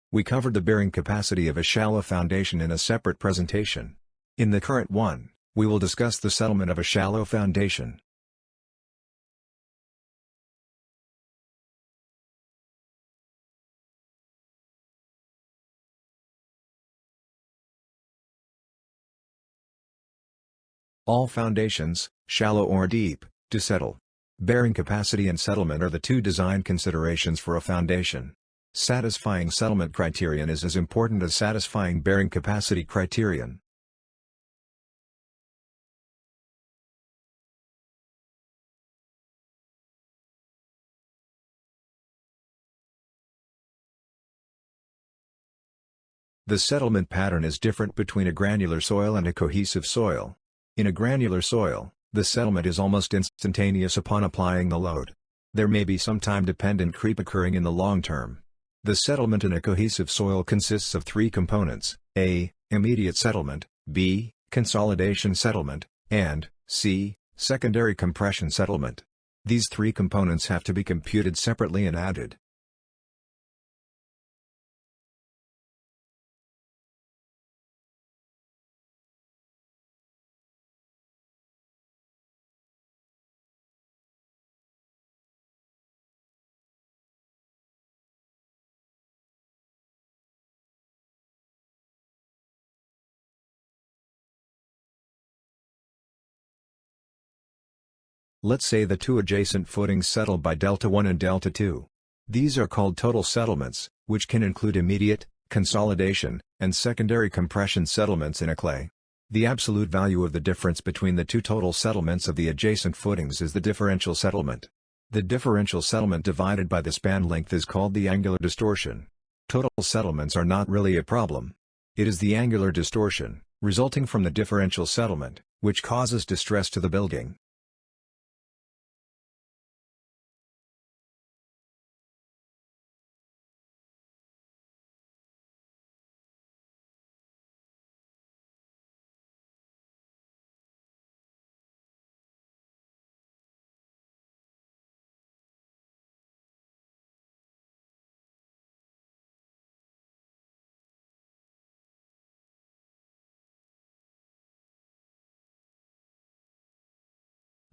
We covered the bearing capacity of a shallow foundation in a separate presentation. In the current one, we will discuss the settlement of a shallow foundation. All foundations, shallow or deep, to settle. Bearing capacity and settlement are the two design considerations for a foundation. Satisfying settlement criterion is as important as satisfying bearing capacity criterion. The settlement pattern is different between a granular soil and a cohesive soil. In a granular soil, the settlement is almost instantaneous upon applying the load. There may be some time-dependent creep occurring in the long term. The settlement in a cohesive soil consists of three components: A. Immediate settlement, B. Consolidation settlement, and C. Secondary compression settlement. These three components have to be computed separately and added. Let's say the two adjacent footings settle by delta 1 and delta 2. These are called total settlements, which can include immediate, consolidation, and secondary compression settlements in a clay. The absolute value of the difference between the two total settlements of the adjacent footings is the differential settlement. The differential settlement divided by the span length is called the angular distortion. Total settlements are not really a problem. It is the angular distortion, resulting from the differential settlement, which causes distress to the building.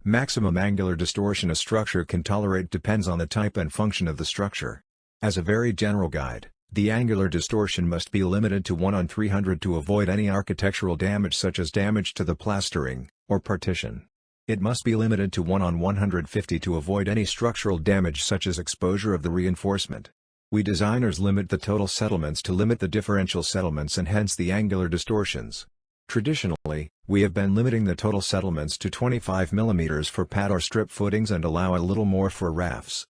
Maximum angular distortion a structure can tolerate depends on the type and function of the structure. As a very general guide, the angular distortion must be limited to 1 on 300 to avoid any architectural damage such as damage to the plastering, or partition. It must be limited to 1 on 150 to avoid any structural damage such as exposure of the reinforcement. We designers limit the total settlements to limit the differential settlements and hence the angular distortions. Traditionally, we have been limiting the total settlements to 25 mm for pad or strip footings and allow a little more for rafts.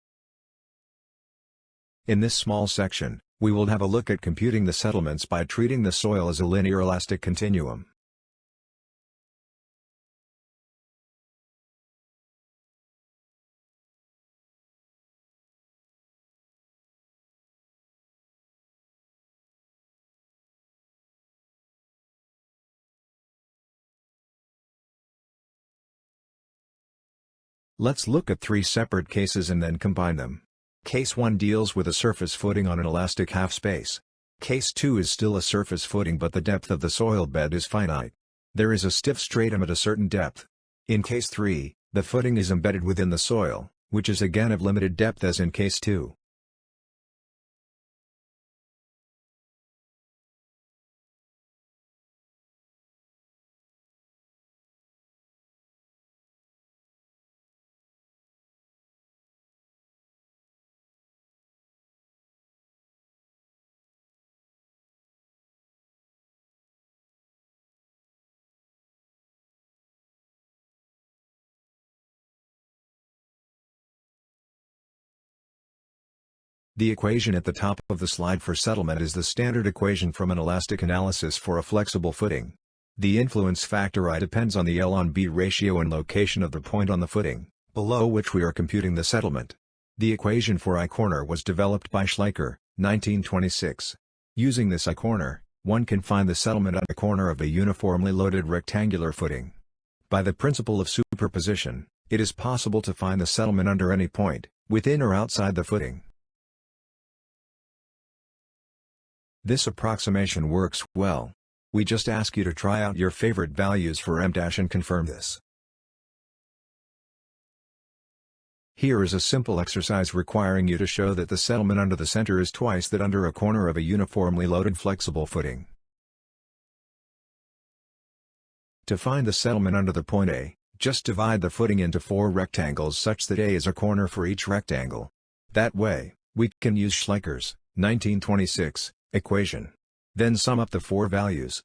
In this small section, we will have a look at computing the settlements by treating the soil as a linear elastic continuum. Let's look at three separate cases and then combine them. Case 1 deals with a surface footing on an elastic half space. Case 2 is still a surface footing but the depth of the soil bed is finite. There is a stiff stratum at a certain depth. In Case 3, the footing is embedded within the soil, which is again of limited depth as in Case 2. The equation at the top of the slide for settlement is the standard equation from an elastic analysis for a flexible footing. The influence factor I depends on the L on B ratio and location of the point on the footing, below which we are computing the settlement. The equation for I-corner was developed by Schleicher, 1926. Using this I-corner, one can find the settlement at the corner of a uniformly loaded rectangular footing. By the principle of superposition, it is possible to find the settlement under any point, within or outside the footing. This approximation works well. We just ask you to try out your favorite values for m- and confirm this. Here is a simple exercise requiring you to show that the settlement under the center is twice that under a corner of a uniformly loaded flexible footing. To find the settlement under the point A, just divide the footing into 4 rectangles such that A is a corner for each rectangle. That way, we can use Schleicher's 1926 equation. Then sum up the 4 values.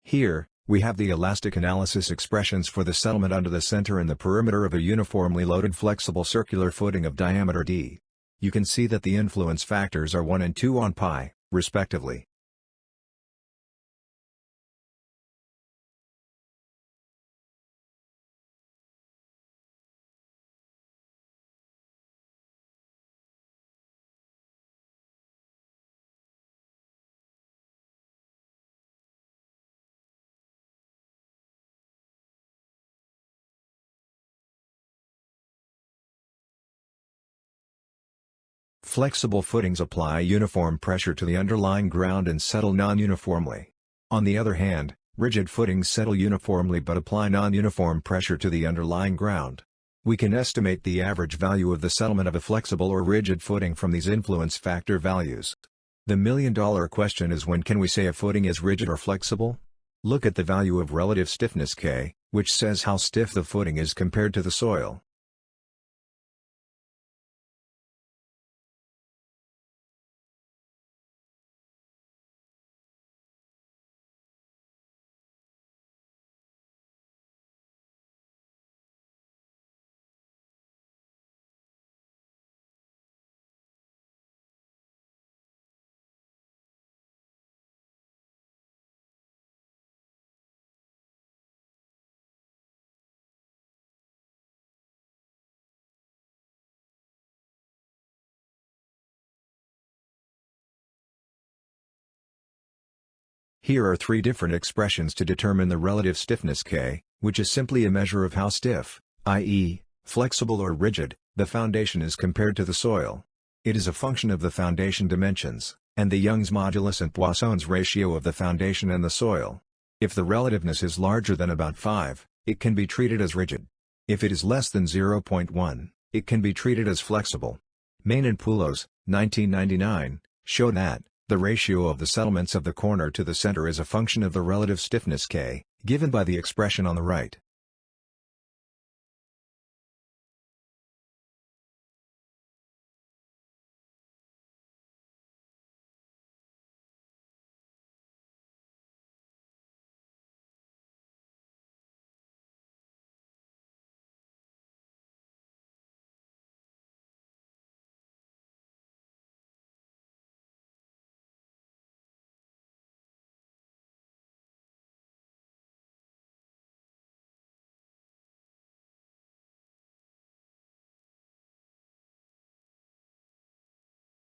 Here, we have the elastic analysis expressions for the settlement under the center and the perimeter of a uniformly loaded flexible circular footing of diameter d. You can see that the influence factors are 1 and 2 on pi, respectively. Flexible footings apply uniform pressure to the underlying ground and settle non-uniformly. On the other hand, rigid footings settle uniformly but apply non-uniform pressure to the underlying ground. We can estimate the average value of the settlement of a flexible or rigid footing from these influence factor values. The million-dollar question is, when can we say a footing is rigid or flexible? Look at the value of relative stiffness K, which says how stiff the footing is compared to the soil. Here are 3 different expressions to determine the relative stiffness K, which is simply a measure of how stiff, i.e., flexible or rigid, the foundation is compared to the soil. It is a function of the foundation dimensions, and the Young's modulus and Poisson's ratio of the foundation and the soil. If the relativeness is larger than about 5, it can be treated as rigid. If it is less than 0.1, it can be treated as flexible. Main and Poulos, 1999, show that the ratio of the settlements of the corner to the center is a function of the relative stiffness K, given by the expression on the right.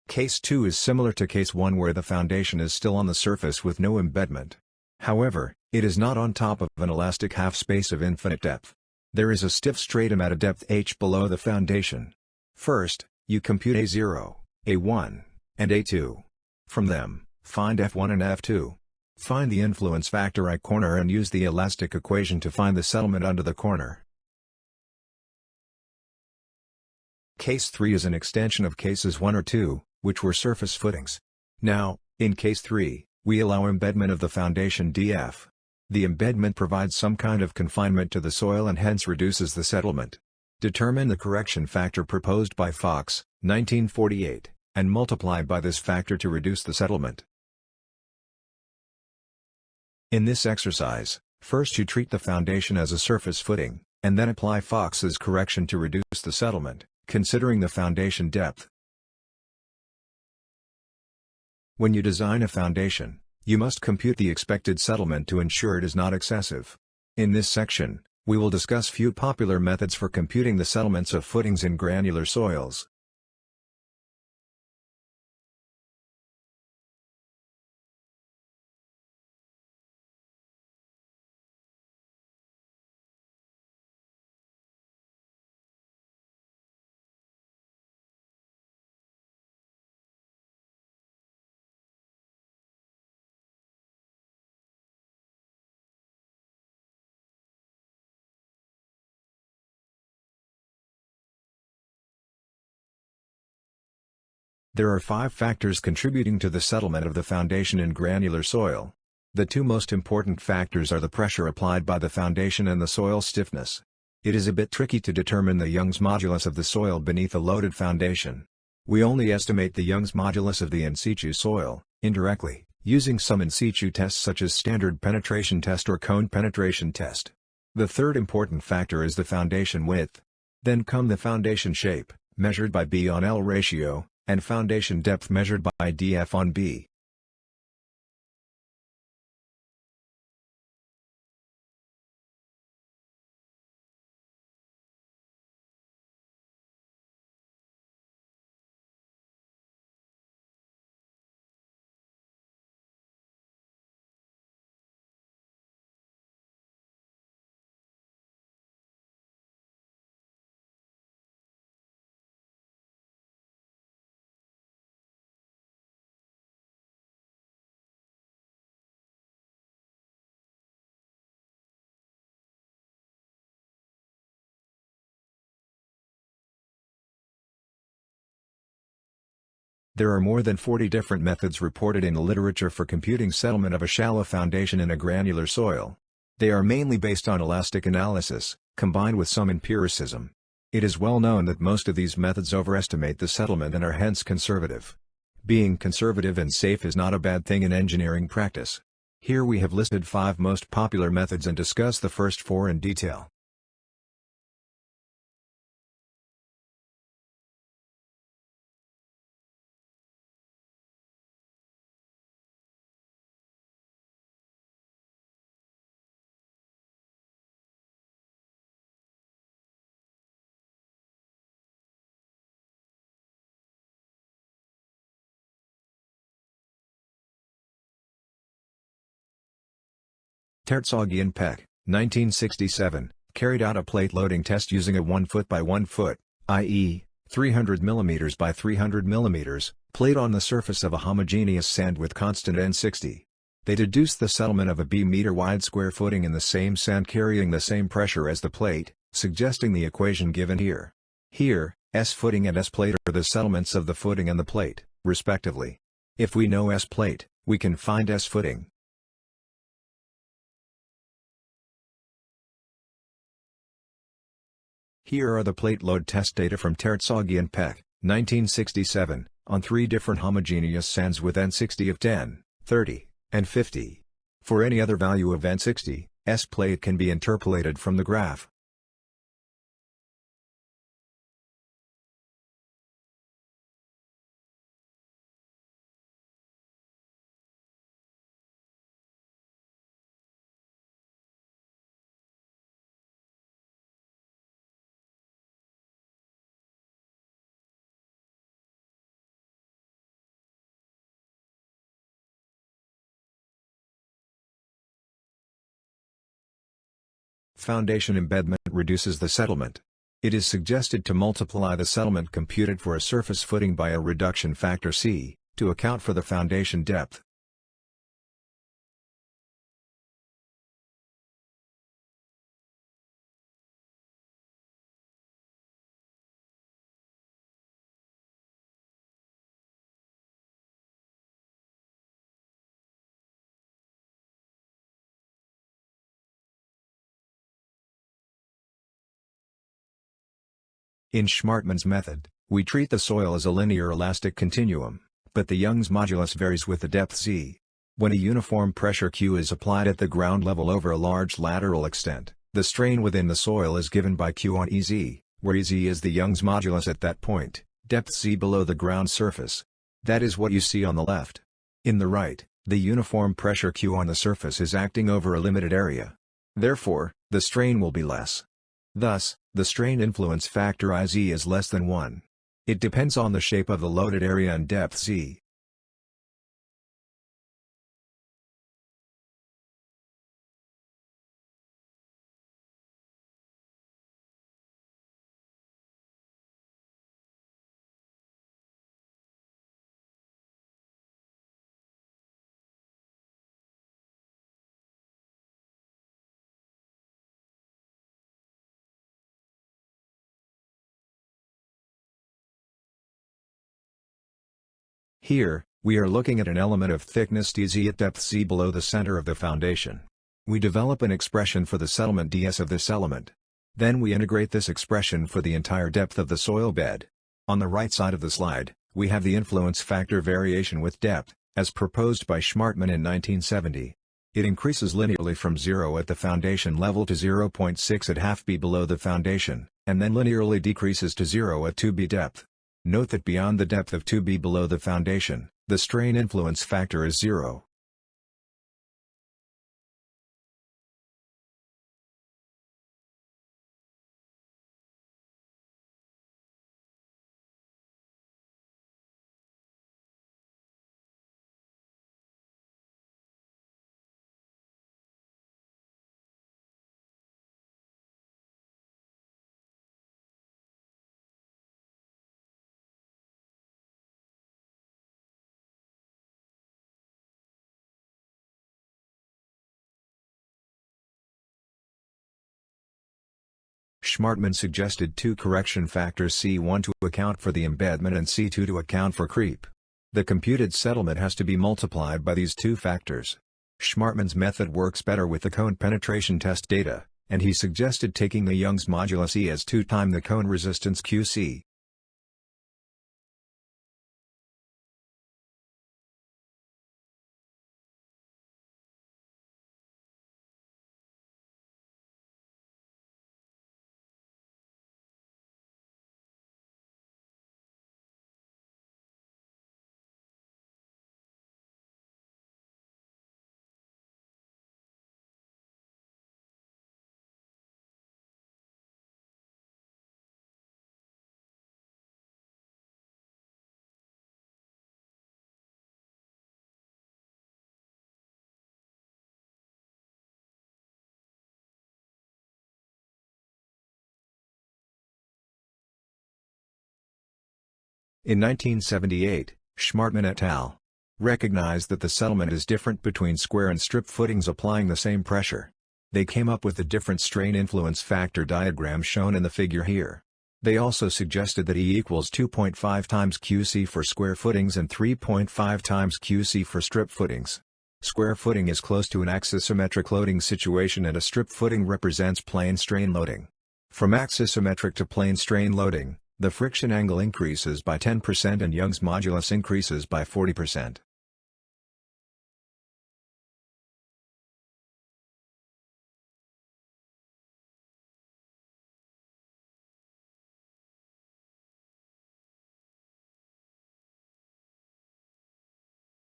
Case 2 is similar to Case 1, where the foundation is still on the surface with no embedment. However, it is not on top of an elastic half-space of infinite depth. There is a stiff stratum at a depth h below the foundation. First, you compute A0, A1, and A2. From them, find F1 and F2. Find the influence factor I corner and use the elastic equation to find the settlement under the corner. Case 3 is an extension of cases 1 or 2, which were surface footings. Now, in Case 3, we allow embedment of the foundation df. The embedment provides some kind of confinement to the soil and hence reduces the settlement. Determine the correction factor proposed by Fox, 1948, and multiply by this factor to reduce the settlement. In this exercise, first you treat the foundation as a surface footing, and then apply Fox's correction to reduce the settlement, considering the foundation depth. When you design a foundation, you must compute the expected settlement to ensure it is not excessive. In this section, we will discuss few popular methods for computing the settlements of footings in granular soils. There are 5 factors contributing to the settlement of the foundation in granular soil. The 2 most important factors are the pressure applied by the foundation and the soil stiffness. It is a bit tricky to determine the Young's modulus of the soil beneath a loaded foundation. We only estimate the Young's modulus of the in situ soil, indirectly, using some in situ tests such as standard penetration test or cone penetration test. The third important factor is the foundation width. Then come the foundation shape, measured by B on L ratio, and foundation depth measured by DF on B. There are more than 40 different methods reported in the literature for computing settlement of a shallow foundation in a granular soil. They are mainly based on elastic analysis, combined with some empiricism. It is well known that most of these methods overestimate the settlement and are hence conservative. Being conservative and safe is not a bad thing in engineering practice. Here we have listed 5 most popular methods and discuss the first 4 in detail. Tertsogi and Peck, 1967, carried out a plate loading test using a 1 foot by 1 foot, i.e., 300 mm by 300 mm, plate on the surface of a homogeneous sand with constant N60. They deduced the settlement of a B-meter-wide square footing in the same sand carrying the same pressure as the plate, suggesting the equation given here. Here, S-footing and S-plate are the settlements of the footing and the plate, respectively. If we know S-plate, we can find S-footing. Here are the plate load test data from Tertsogi and Peck, 1967, on 3 different homogeneous sands with N60 of 10, 30, and 50. For any other value of N60, S-plate can be interpolated from the graph. Foundation embedment reduces the settlement. It is suggested to multiply the settlement computed for a surface footing by a reduction factor C, to account for the foundation depth. In Schmartman's method, we treat the soil as a linear elastic continuum, but the Young's modulus varies with the depth Z. When a uniform pressure Q is applied at the ground level over a large lateral extent, the strain within the soil is given by Q on EZ, where EZ is the Young's modulus at that point, depth Z below the ground surface. That is what you see on the left. In the right, the uniform pressure Q on the surface is acting over a limited area. Therefore, the strain will be less. Thus, the strain influence factor Iz is less than 1. It depends on the shape of the loaded area and depth Z. Here, we are looking at an element of thickness dz at depth c below the center of the foundation. We develop an expression for the settlement ds of this element. Then we integrate this expression for the entire depth of the soil bed. On the right side of the slide, we have the influence factor variation with depth, as proposed by Schmartman in 1970. It increases linearly from 0 at the foundation level to 0.6 at half B below the foundation, and then linearly decreases to 0 at 2B depth. Note that beyond the depth of 2B below the foundation, the strain influence factor is 0. Schmartman suggested two correction factors C1 to account for the embedment and C2 to account for creep. The computed settlement has to be multiplied by these two factors. Schmartman's method works better with the cone penetration test data, and he suggested taking the Young's modulus E as 2 times the cone resistance QC. In 1978, Schmartman et al. Recognized that the settlement is different between square and strip footings applying the same pressure. They came up with the different strain influence factor diagram shown in the figure here. They also suggested that E equals 2.5 times QC for square footings and 3.5 times QC for strip footings. Square footing is close to an axisymmetric loading situation and a strip footing represents plane strain loading. From axisymmetric to plane strain loading, the friction angle increases by 10% and Young's modulus increases by 40%.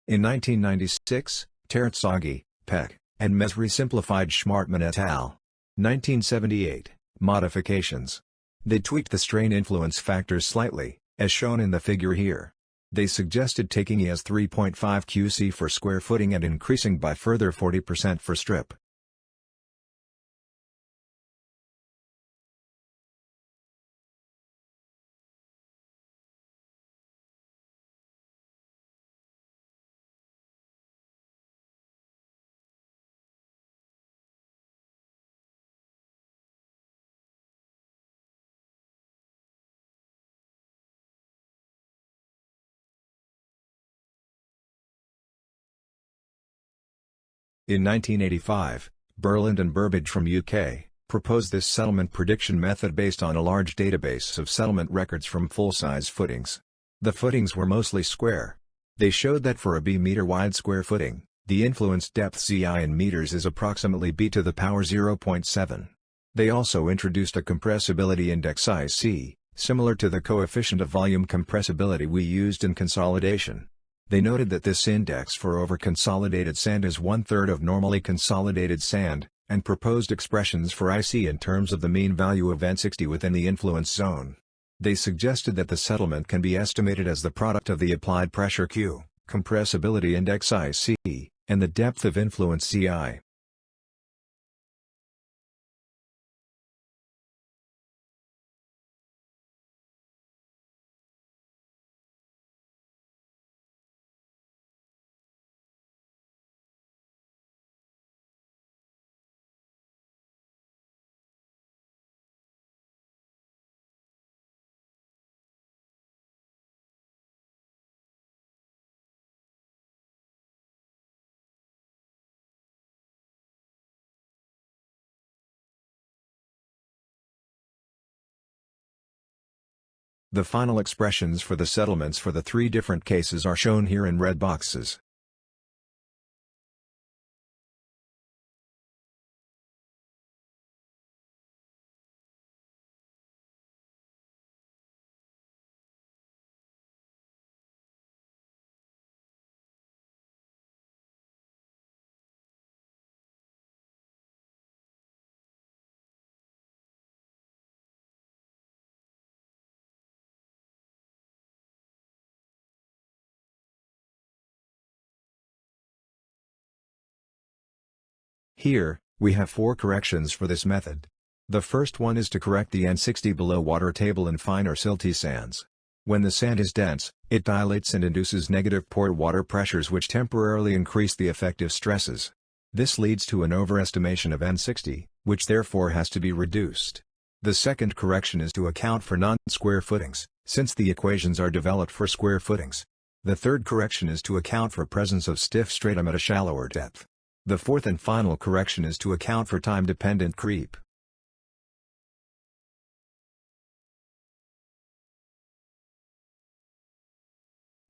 In 1996, Terzaghi, Peck, and Mesri simplified Schmartman et al. 1978, modifications. They tweaked the strain influence factors slightly, as shown in the figure here. They suggested taking E as 3.5 QC for square footing and increasing by further 40% for strip. In 1985, Burland and Burbage from UK proposed this settlement prediction method based on a large database of settlement records from full-size footings. The footings were mostly square. They showed that for a B-meter-wide square footing, the influence depth Zi in meters is approximately b to the power 0.7. They also introduced a compressibility index IC, similar to the coefficient of volume compressibility we used in consolidation. They noted that this index for over-consolidated sand is 1/3 of normally consolidated sand, and proposed expressions for IC in terms of the mean value of N60 within the influence zone. They suggested that the settlement can be estimated as the product of the applied pressure Q, compressibility index IC, and the depth of influence Ci. The final expressions for the settlements for the three different cases are shown here in red boxes. Here, we have four corrections for this method. The first one is to correct the N60 below water table in finer silty sands. When the sand is dense, it dilates and induces negative pore water pressures which temporarily increase the effective stresses. This leads to an overestimation of N60, which therefore has to be reduced. The second correction is to account for non-square footings, since the equations are developed for square footings. The third correction is to account for presence of stiff stratum at a shallower depth. The fourth and final correction is to account for time-dependent creep.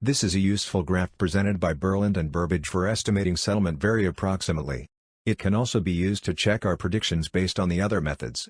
This is a useful graph presented by Burland and Burbage for estimating settlement very approximately. It can also be used to check our predictions based on the other methods.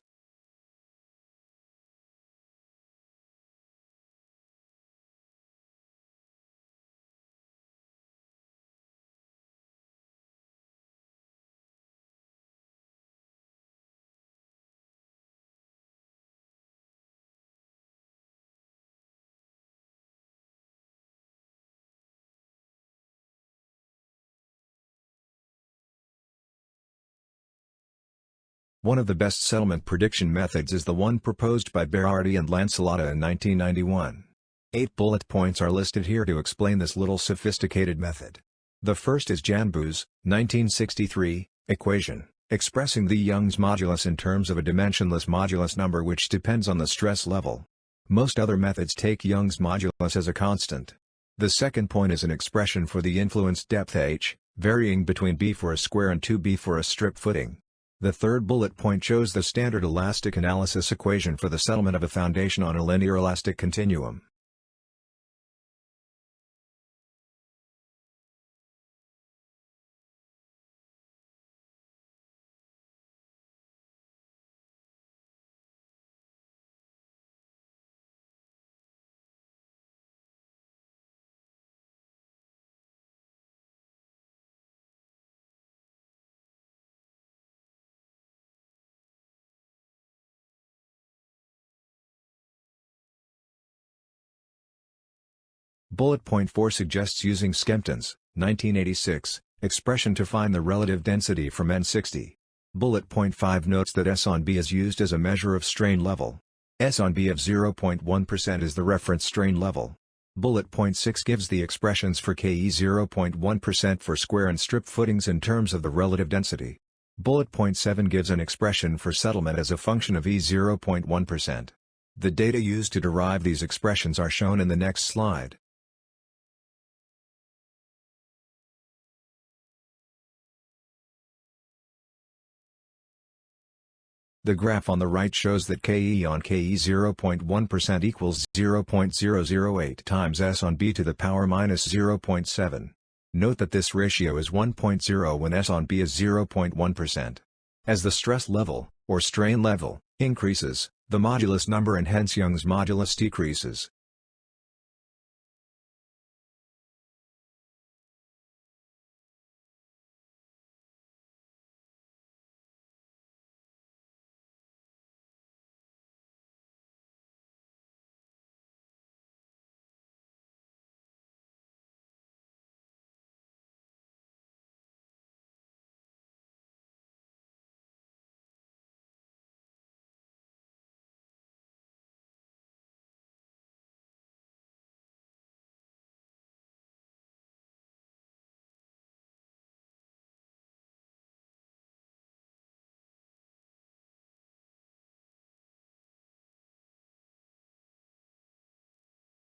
One of the best settlement prediction methods is the one proposed by Berardi and Lancelotta in 1991. 8 bullet points are listed here to explain this little sophisticated method. The first is Janbu's, 1963, equation, expressing the Young's modulus in terms of a dimensionless modulus number which depends on the stress level. Most other methods take Young's modulus as a constant. The second point is an expression for the influence depth h, varying between b for a square and 2b for a strip footing. The third bullet point shows the standard elastic analysis equation for the settlement of a foundation on a linear elastic continuum. Bullet point 4 suggests using Skempton's, 1986, expression to find the relative density from N60. Bullet point 5 notes that S on B is used as a measure of strain level. S on B of 0.1% is the reference strain level. Bullet point 6 gives the expressions for Ke 0.1% for square and strip footings in terms of the relative density. Bullet point 7 gives an expression for settlement as a function of E 0.1%. The data used to derive these expressions are shown in the next slide. The graph on the right shows that Ke on Ke 0.1% equals 0.008 times S on B to the power minus 0.7. Note that this ratio is 1.0 when S on B is 0.1%. As the stress level, or strain level, increases, the modulus number and hence Young's modulus decreases.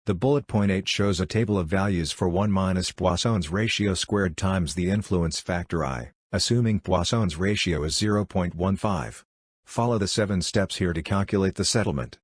The bullet point 8 shows a table of values for 1 minus Poisson's ratio squared times the influence factor I, assuming Poisson's ratio is 0.15. Follow the 7 steps here to calculate the settlement.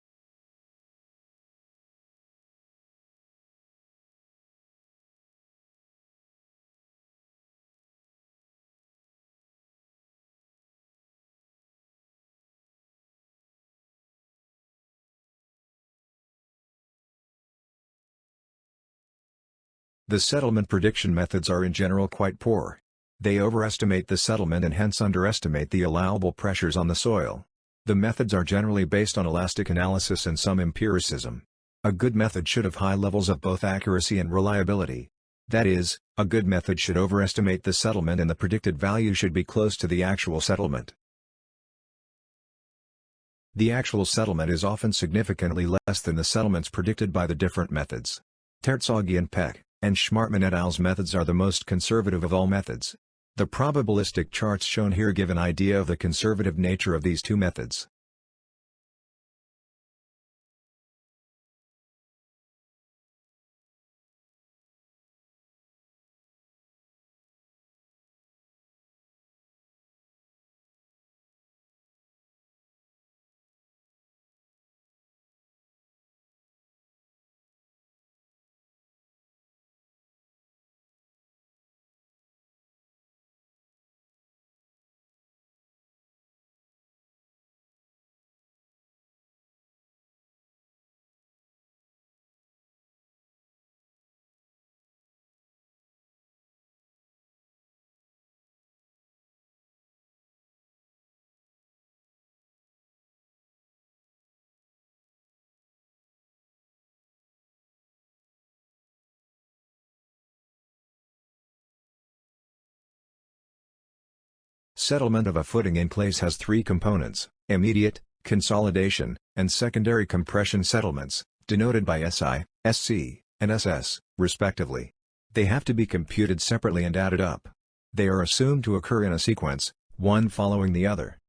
The settlement prediction methods are in general quite poor. They overestimate the settlement and hence underestimate the allowable pressures on the soil. The methods are generally based on elastic analysis and some empiricism. A good method should have high levels of both accuracy and reliability. That is, a good method should overestimate the settlement and the predicted value should be close to the actual settlement. The actual settlement is often significantly less than the settlements predicted by the different methods. Tertsogian Peck and Schmartman et al.'s methods are the most conservative of all methods. The probabilistic charts shown here give an idea of the conservative nature of these two methods. Settlement of a footing in place has three components: immediate, consolidation, and secondary compression settlements, denoted by SI, SC, and SS, respectively. They have to be computed separately and added up. They are assumed to occur in a sequence, one following the other.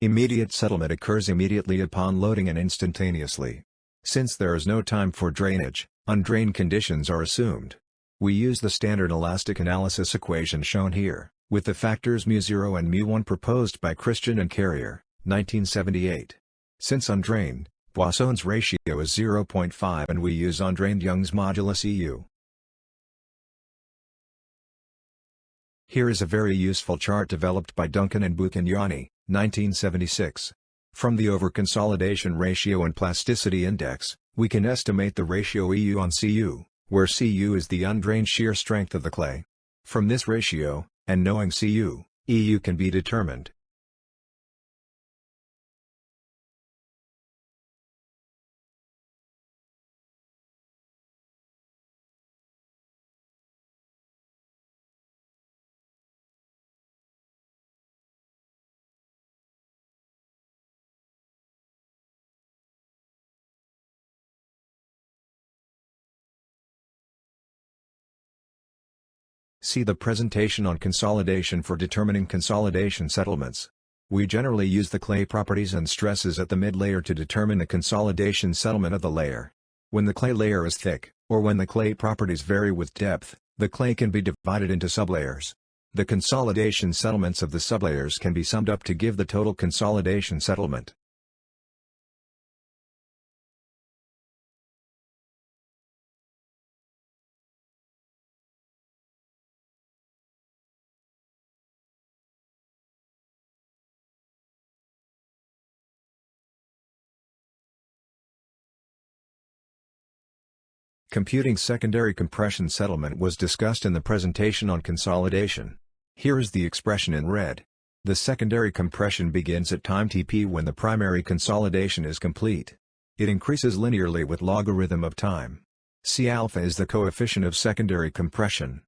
Immediate settlement occurs immediately upon loading and instantaneously. Since there is no time for drainage, undrained conditions are assumed. We use the standard elastic analysis equation shown here, with the factors μ0 and μ1 proposed by Christian and Carrier, 1978. Since undrained, Poisson's ratio is 0.5 and we use undrained Young's modulus EU. Here is a very useful chart developed by Duncan and Buchignani, 1976. From the overconsolidation ratio and plasticity index, we can estimate the ratio EU on Cu, where Cu is the undrained shear strength of the clay. From this ratio, and knowing Cu, EU can be determined. See the presentation on consolidation for determining consolidation settlements. We generally use the clay properties and stresses at the mid-layer to determine the consolidation settlement of the layer. When the clay layer is thick, or when the clay properties vary with depth, the clay can be divided into sublayers. The consolidation settlements of the sublayers can be summed up to give the total consolidation settlement. Computing secondary compression settlement was discussed in the presentation on consolidation. Here is the expression in red. The secondary compression begins at time Tp when the primary consolidation is complete. It increases linearly with logarithm of time. C alpha is the coefficient of secondary compression.